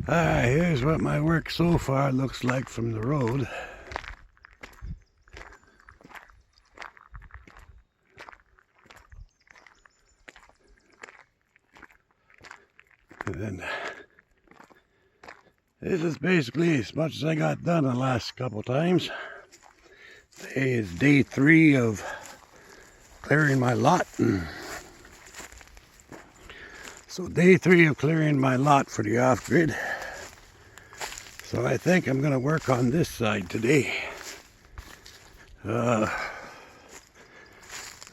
Alright, here's what my work so far looks like from the road. And this is basically as much as I got done the last couple times. Today is day 3 of clearing my lot. So day 3 of clearing my lot for the off-grid. So I think I'm going to work on this side today. There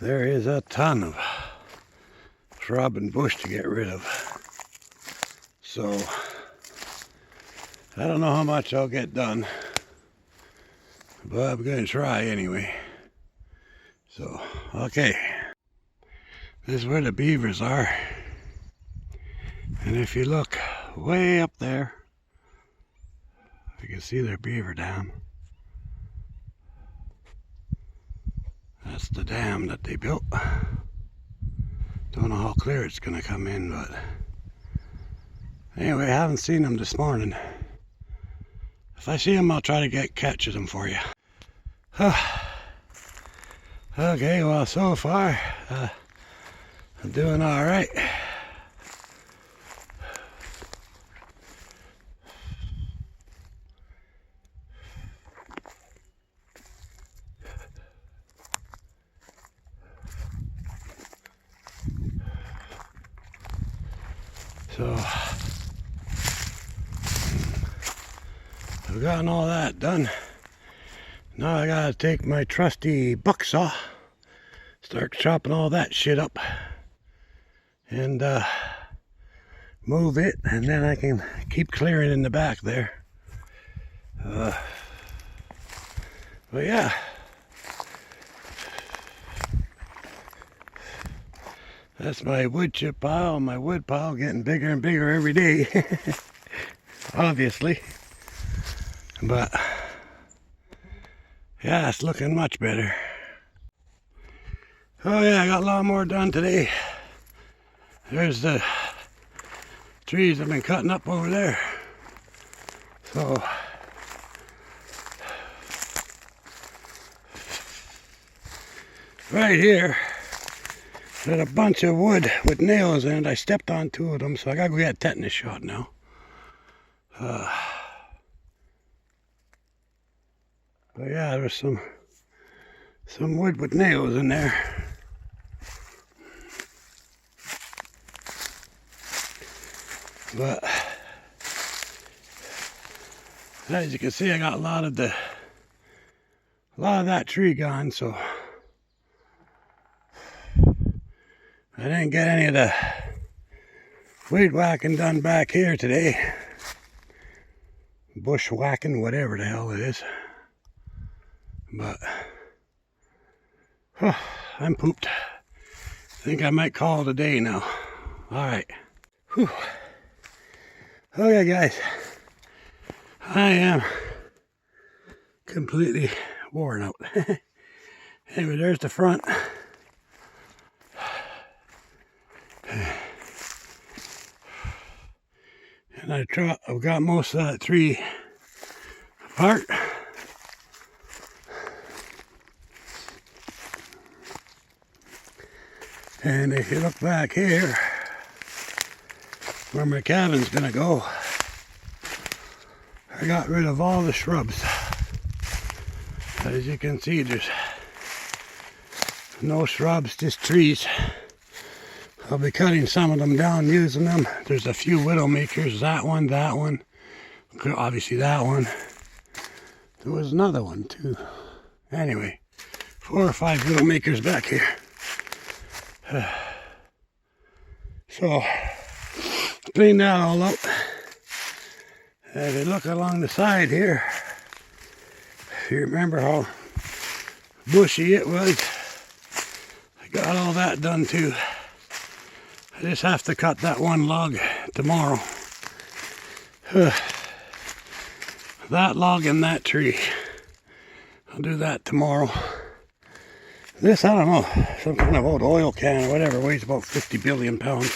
is a ton of shrub and bush to get rid of. So I don't know how much I'll get done, but I'm going to try anyway. So, okay. This is where the beavers are. And if you look way up there, you can see their beaver dam. That's the dam that they built. Don't know how clear it's going to come in, but anyway, I haven't seen them this morning. If I see them, I'll try to catch them for you. Okay, well, so far, I'm doing all right. So I've gotten all that done. Now I gotta take my trusty buck saw, start chopping all that shit up, and move it, and then I can keep clearing in the back there. But yeah. That's my wood chip pile. My wood pile getting bigger and bigger every day. Obviously. But yeah, it's looking much better. Oh yeah, I got a lot more done today. There's the trees I've been cutting up over there. So right here, there's a bunch of wood with nails in it. I stepped on 2 of them, so I gotta go get a tetanus shot now. But yeah, there's some wood with nails in there. But as you can see, I got a lot of that tree gone, so I didn't get any of the weed whacking done back here today. Bush whacking, whatever the hell it is. But I'm pooped. I think I might call it a day now. Alright. Okay guys, I am completely worn out. Anyway, there's the front. And I've got most of that tree apart. And if you look back here, where my cabin's gonna go, I got rid of all the shrubs. As you can see, there's no shrubs, just trees. I'll be cutting some of them down, using them. There's a few widow makers, that one, obviously that one. There was another one too. Anyway, 4 or 5 widow makers back here. So, clean that all up. As you look along the side here, if you remember how bushy it was, I got all that done too. I just have to cut that one log tomorrow. That log and that tree. I'll do that tomorrow. This, I don't know, some kind of old oil can or whatever, weighs about 50 billion pounds.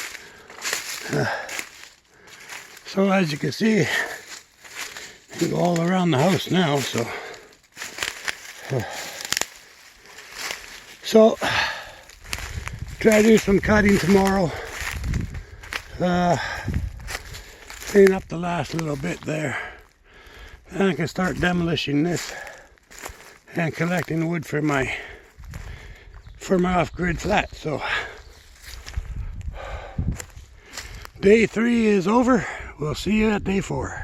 So as you can see, I can go all around the house now, so try to do some cutting tomorrow. Clean up the last little bit there. Then I can start demolishing this and collecting wood for my off-grid flat. So day 3 is over. We'll see you at day 4.